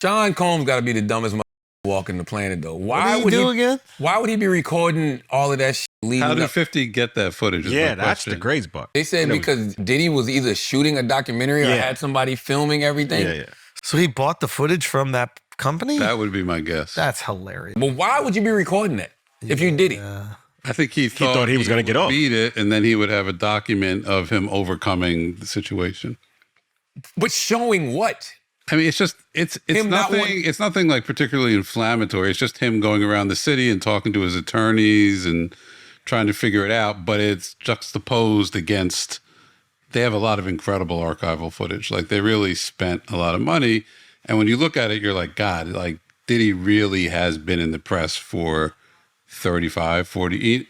Sean Combs got to be the dumbest walking the planet, though. Why would he again? Why would he be recording all of that shit? How did 50 get that footage? Yeah, that's the crazy part. They said because Diddy was either shooting a documentary or had somebody filming everything. Yeah. So he bought the footage from that company? That would be my guess. That's hilarious. But why would you be recording that if you did it? I think he thought he was going to get off. Beat it, and then he would have a document of him overcoming the situation. But showing what? I mean, it's nothing. It's nothing like particularly inflammatory. It's just him going around the city and talking to his attorneys and trying to figure it out. But it's juxtaposed against. They have a lot of incredible archival footage. Like they really spent a lot of money. And when you look at it, you're like, God, like Diddy really has been in the press for 35, 40,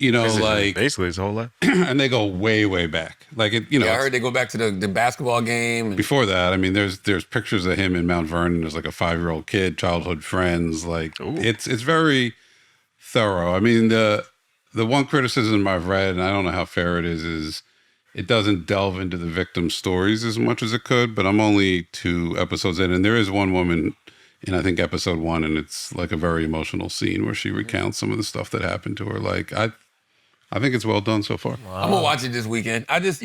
basically his whole life. And they go way, way back. Like it, I heard they go back to the basketball game. Before that, I mean, there's pictures of him in Mount Vernon. There's like a 5-year-old kid, childhood friends. Like it's very thorough. I mean, the one criticism I've read, and I don't know how fair it is it doesn't delve into the victim stories as much as it could. But I'm only 2 episodes in, and there is one woman in I think episode 1, and it's like a very emotional scene where she recounts some of the stuff that happened to her. Like I think it's well done so far. Wow. I'm gonna watch it this weekend. I just,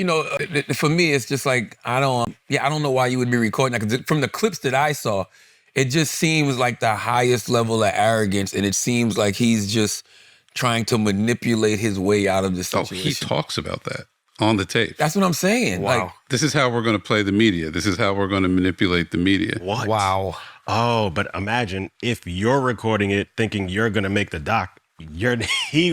for me, it's just like I don't know why you would be recording that, because from the clips that I saw, it just seems like the highest level of arrogance, and it seems like he's just trying to manipulate his way out of the situation. Oh, he talks about that on the tape. That's what I'm saying. Wow. Like, this is how we're going to play the media. This is how we're going to manipulate the media. What? Wow. Oh, but imagine if you're recording it thinking you're going to make the doc. He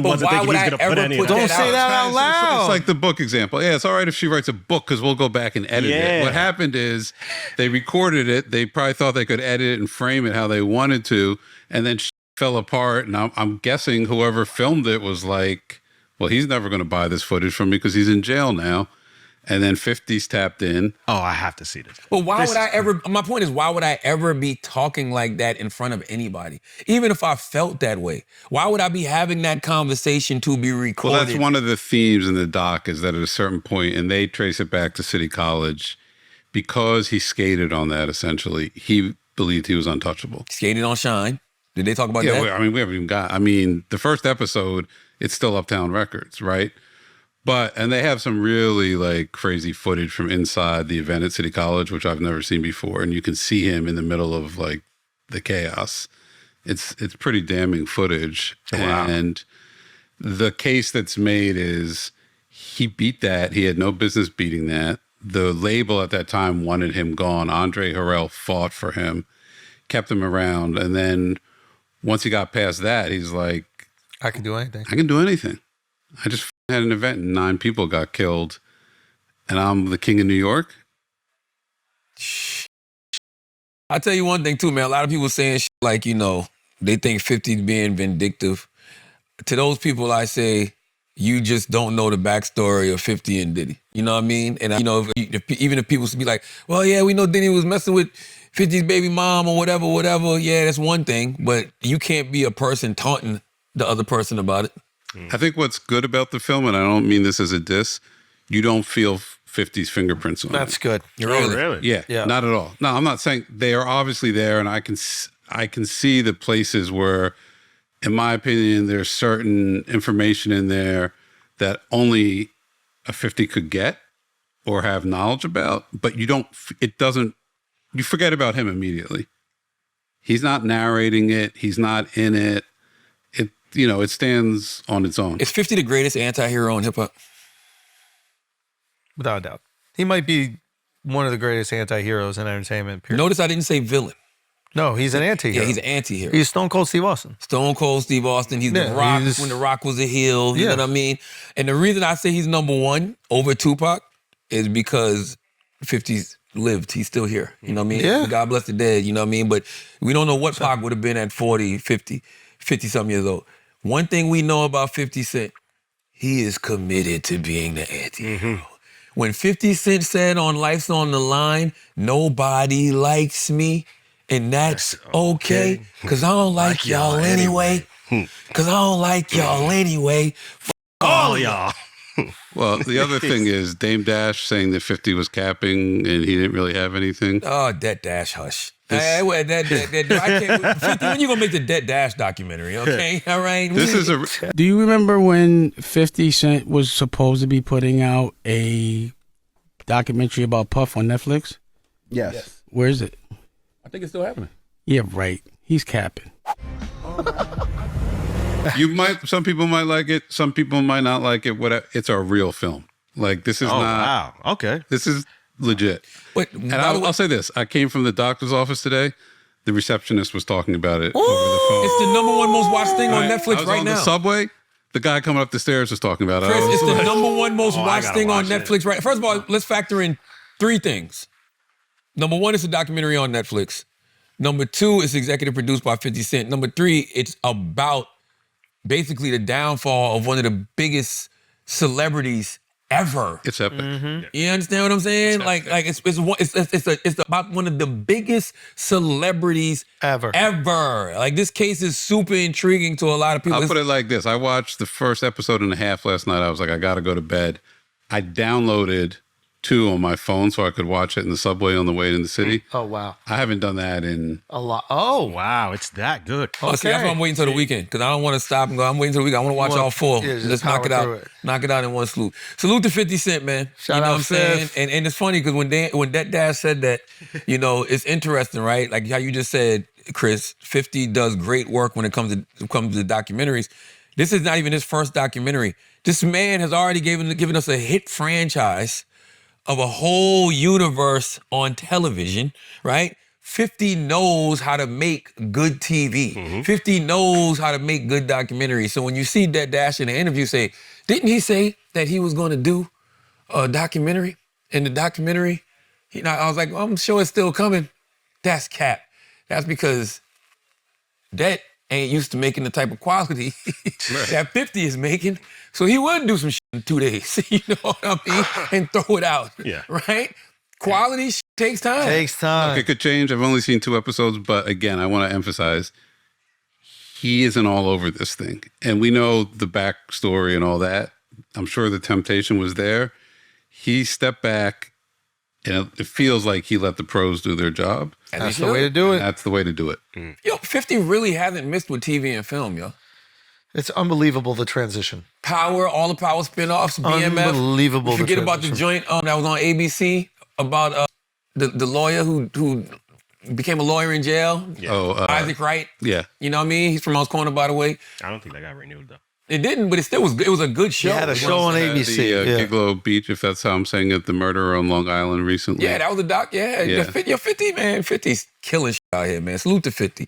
wasn't thinking he's going to put any of that. Don't say that out loud. It's like the book example. Yeah, it's all right if she writes a book because we'll go back and edit it. What happened is they recorded it. They probably thought they could edit it and frame it how they wanted to. And then fell apart. And I'm guessing whoever filmed it was like, well, he's never going to buy this footage from me because he's in jail now. And then 50's tapped in. Oh, I have to see this. But why would I ever, my point is, why would I ever be talking like that in front of anybody? Even if I felt that way, why would I be having that conversation to be recorded? Well, that's one of the themes in the doc, is that at a certain point, and they trace it back to City College, because he skated on that, essentially, he believed he was untouchable. Skated on Shine. Did they talk about that? Yeah, I mean, we haven't even got, I mean, the first episode, it's still Uptown Records, right? And they have some really like crazy footage from inside the event at City College, which I've never seen before. And you can see him in the middle of like the chaos. It's pretty damning footage. Wow. And the case that's made is he beat that. He had no business beating that. The label at that time wanted him gone. Andre Harrell fought for him, kept him around. And then once he got past that, he's like, I can do anything. I can do anything. I just had an event and 9 people got killed, and I'm the king of New York. I'll tell you one thing too, man. A lot of people saying shit like, they think 50's being vindictive. To those people, I say, you just don't know the backstory of 50 and Diddy. You know what I mean? And even if people be like, well, yeah, we know Diddy was messing with 50's baby mom or whatever. Yeah, that's one thing. But you can't be a person taunting the other person about it. I think what's good about the film, and I don't mean this as a diss, you don't feel 50's fingerprints on it. That's good. Really? Yeah, not at all. No, I'm not saying they are obviously there, and I can see the places where, in my opinion, there's certain information in there that only a 50 could get or have knowledge about, but you forget about him immediately. He's not narrating it. He's not in it. It stands on its own. Is 50 the greatest anti-hero in hip-hop? Without a doubt. He might be one of the greatest anti-heroes in entertainment, period. Notice I didn't say villain. No, he's an anti-hero. Yeah, he's an anti-hero. He's Stone Cold Steve Austin. Stone Cold Steve Austin. He's The Rock when The Rock was a heel. You know what I mean? And the reason I say he's number 1 over Tupac is because 50's lived. He's still here. You know what I mean? Yeah. God bless the dead. You know what I mean? But we don't know what Pac would have been at 40, 50-something years old. One thing we know about 50 Cent, he is committed to being the anti-hero. Mm-hmm. When 50 Cent said on Life's on the Line, nobody likes me, and that's okay, because I don't like y'all anyway. Because I don't like y'all anyway. All y'all. Well, the other thing is Dame Dash saying that 50 was capping and he didn't really have anything. Oh, that Dash hush. I can't, 50, when you gonna make the Debt Dash documentary? Okay, all right. This is a Do you remember when 50 Cent was supposed to be putting out a documentary about Puff on Netflix? Yes. Where is it? I think it's still happening. Yeah, right. He's capping. some people might like it, some people might not like it. Whatever. It's a real film. Like this is Oh, not. wow. Okay. This is legit. But And I'll say this: I came from the doctor's office today. The receptionist was talking about it over the phone. it's the #1 most watched thing on I Netflix was right on now. the subway. The guy coming up the stairs was talking about it. Chris, I was it's the like, #1 most I watched gotta thing on watch it. Netflix right. First of all, let's factor in 3 things. #1, it's a documentary on Netflix. #2, it's executive produced by 50 Cent. #3, it's about basically the downfall of one of the biggest celebrities ever. It's epic. You understand what I'm saying? It's about one of the biggest celebrities Ever. Like this case is super intriguing to a lot of people. I'll put it like this. I watched the first episode and a half last night. I was like, I got to go to bed. I downloaded 2 on my phone so I could watch it in the subway on the way to the city. Oh, wow. I haven't done that in... A lot. Oh, Wow, it's that good. Oh, see, that's why I'm waiting till the weekend because I don't want to stop and go. I'm waiting till the weekend. I want to watch Well, all 4. yeah, just Let's knock power it out. through it. Knock it out in one swoop. Salute to 50 Cent, man. Shout you know out what I'm saying? Fifth. And it's funny because when Debt Dash said that, it's interesting, right? Like how you just said, Chris, 50 does great work when it comes to documentaries. This is not even his first documentary. This man has already given us a hit franchise of a whole universe on television, right? 50 knows how to make good TV. 50 knows how to make good documentaries. So when you see Debt Dash in the interview say, didn't he say that he was going to do a documentary? In the documentary, I was like, well, I'm sure it's still coming. That's cap. That's because Debt ain't used to making the type of quality that 50 is making. So he would do some shit in 2 days, you know what I mean? And throw it out, Yeah. right? Quality shit takes time. Takes time. It could change. I've only seen 2 episodes, but again, I want to emphasize, he isn't all over this thing. And we know the backstory and all that. I'm sure the temptation was there. He stepped back, and it feels like he let the pros do their job. And That's he the way to should. do it. That's the way to do it. Yo, 50 really hasn't missed with TV and film, yo. It's unbelievable, the transition. Power, all the Power spinoffs, BMF. Unbelievable. Forget the about the transition. joint that was on ABC about the lawyer who became a lawyer in jail. Oh, Isaac Wright. yeah. You know what I mean? He's from Mouse Corner, by the way. I don't think that got renewed though. It didn't, but it was a good show. He had a show on ABC. The yeah. Gigolo Beach, if that's how I'm saying it, the murder on Long Island recently. Yeah, that was a doc. Yeah. Yeah. Yo, 50, man. 50's killing shit out here, man. Salute to 50.